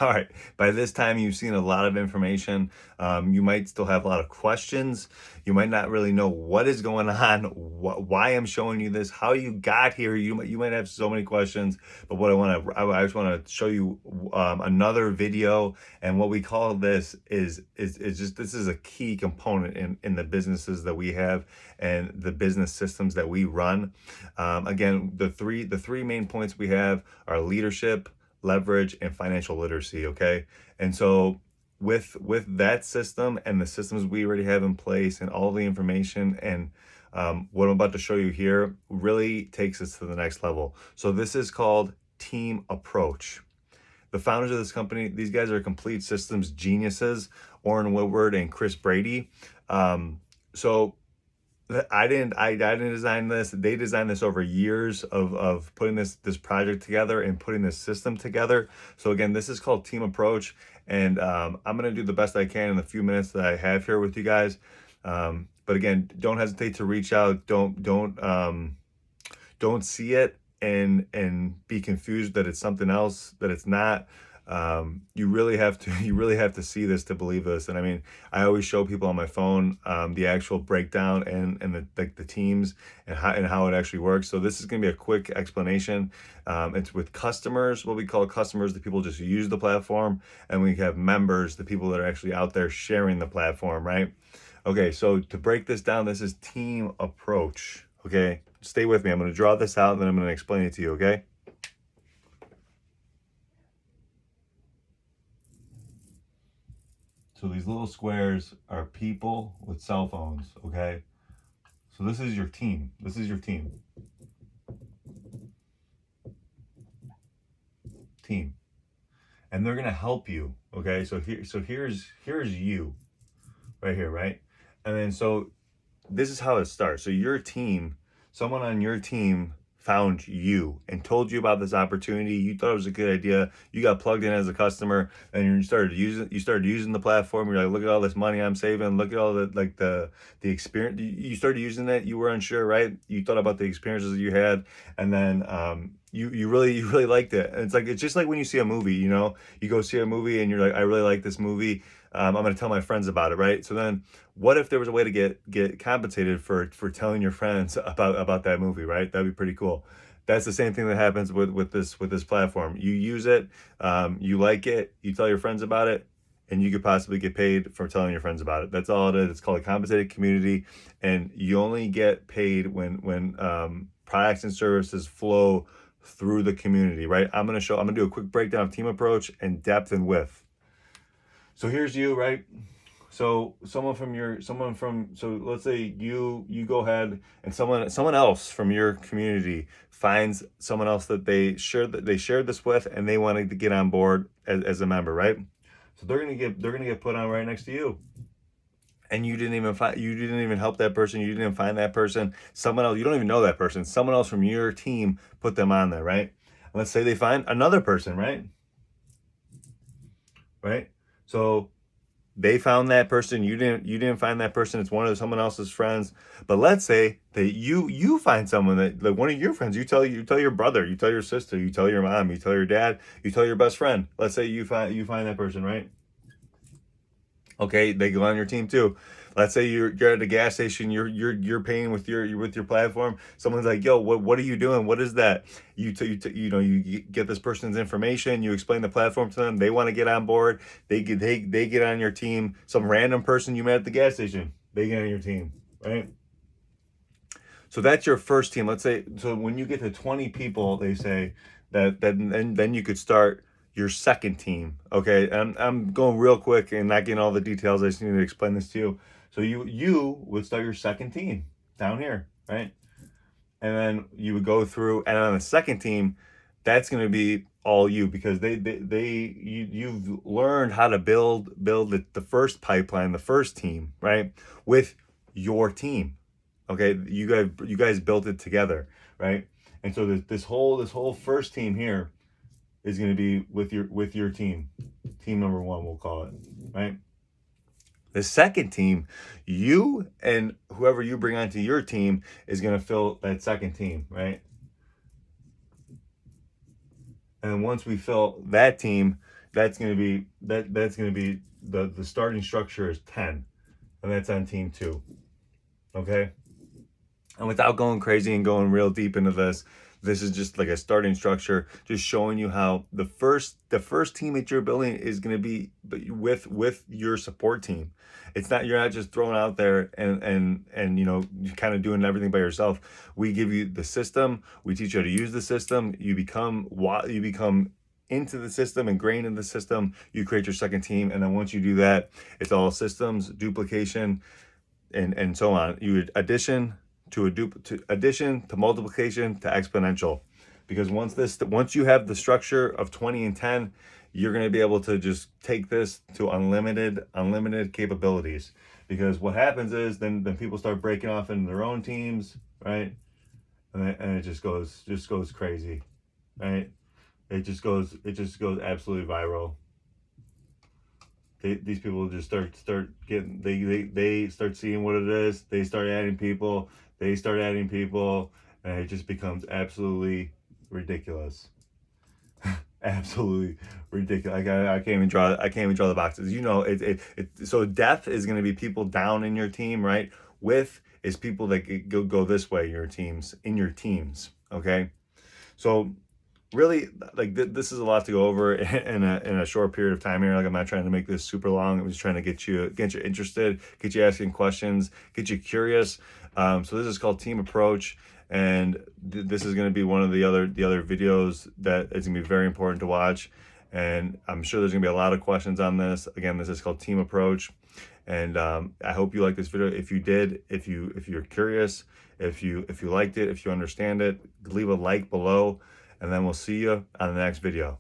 All right. By this time, you've seen a lot of information. You might still have a lot of questions. You might not really know what is going on, why I'm showing you this, how you got here. You might have so many questions. But what I just want to show you another video. And what we call this is just this is a key component in the businesses that we have and the business systems that we run. Again, the three main points we have are leadership, leverage, and financial literacy. Okay. And so with that system and the systems we already have in place and all the information and what I'm about to show you here really takes us to the next level. So this is called team approach. The founders of this company, these guys are complete systems geniuses, Orrin Woodward and Chris Brady. So I didn't design this. They designed this over years of putting this project together and putting this system together. So again, this is called Team Approach, and I'm gonna do the best I can in the few minutes that I have here with you guys. But again, don't hesitate to reach out. Don't see it and be confused that it's something else, that it's not. You really have to see this to believe this. And I mean, I always show people on my phone the actual breakdown and the teams and how it actually works. So this is going to be a quick explanation. It's with customers, what we call customers, the people just use the platform, and we have members, the people that are actually out there sharing the platform, right? Okay, so to break this down, this is team approach. Okay, stay with me. I'm going to draw this out and then I'm going to explain it to you. Okay. So these little squares are people with cell phones, okay? So this is your team. This is your team. Team. And they're gonna help you, okay? Here's you right here, right? And then so this is how it starts. So your team, someone on your team found you and told you about this opportunity. You thought it was a good idea. You got plugged in as a customer and you started using the platform. You're like, look at all this money I'm saving. Look at all the experience. You started using it. You were unsure, right? You thought about the experiences that you had, and then you really liked it. And it's just like when you see a movie, you go see a movie and you're like, I really like this movie. I'm going to tell my friends about it, right? So then, what if there was a way to get compensated for telling your friends about that movie, right? That'd be pretty cool. That's the same thing that happens with this platform. You use it, you like it, you tell your friends about it, and you could possibly get paid for telling your friends about it. That's all it is. It's called a compensated community, and you only get paid when products and services flow through the community, right? I'm gonna do a quick breakdown of team approach and depth and width. So here's you, right? So so let's say you go ahead and someone else from your community finds someone else that they shared this with and they wanted to get on board as a member, right? So they're gonna get put on right next to you. And you didn't even help that person, you didn't even find that person. Someone else, you don't even know that person. Someone else from your team put them on there, right? And let's say they find another person, right? Right? So they found that person, you didn't find that person, it's someone else's friends. But let's say that you find someone that, like, one of your friends, you tell your brother, you tell your sister, you tell your mom, you tell your dad, you tell your best friend. Let's say you find that person, right? Okay, they go on your team too. Let's say you're at a gas station, you're paying with your platform. Someone's like, "Yo, what are you doing? What is that?" You get this person's information. You explain the platform to them. They want to get on board. They get on your team. Some random person you met at the gas station, they get on your team, right? So that's your first team. Let's say, so when you get to 20 people, they say and then you could start your second team. Okay, and I'm going real quick and not getting all the details. I just need to explain this to you. So you would start your second team down here, right? And then you would go through, and on the second team, that's going to be all you, because you've learned how to build the first pipeline, the first team, right, with your team. Okay, you guys built it together, right? And so this whole first team here is going to be with your team number one, we'll call it, right? The second team, you and whoever you bring onto your team is going to fill that second team, right? And once we fill that team, that's going to be that's going to be the starting structure is 10, and that's on team 2. Okay, and without going crazy and going real deep into this is just like a starting structure, just showing you how the first teammate you're building is going to be with your support team. It's not, you're not just thrown out there and you know, kind of doing everything by yourself. We give you the system, we teach you how to use the system, you become into the system, ingrained in the system, you create your second team, and then once you do that, it's all systems, duplication, and so on. You addition to addition to multiplication to exponential, because once you have the structure of 20 and 10, you're going to be able to just take this to unlimited capabilities. Because what happens is then people start breaking off into their own teams, right? And it just goes crazy, right? It just goes absolutely viral. These people just start getting, they start seeing what it is. They start adding people, and it just becomes absolutely ridiculous. Absolutely ridiculous. I can't even draw the boxes. You know, so death is going to be people down in your team, right? With is people that go this way in your teams. Okay, so really, like, this is a lot to go over in a short period of time here. Like, I'm not trying to make this super long. I'm just trying to get you interested, get you asking questions, get you curious. So this is called Team Approach, and this is going to be one of the other videos that is going to be very important to watch. And I'm sure there's going to be a lot of questions on this. Again, this is called Team Approach, and I hope you like this video. If you did, if you're curious, if you liked it, if you understand it, leave a like below. And then we'll see you on the next video.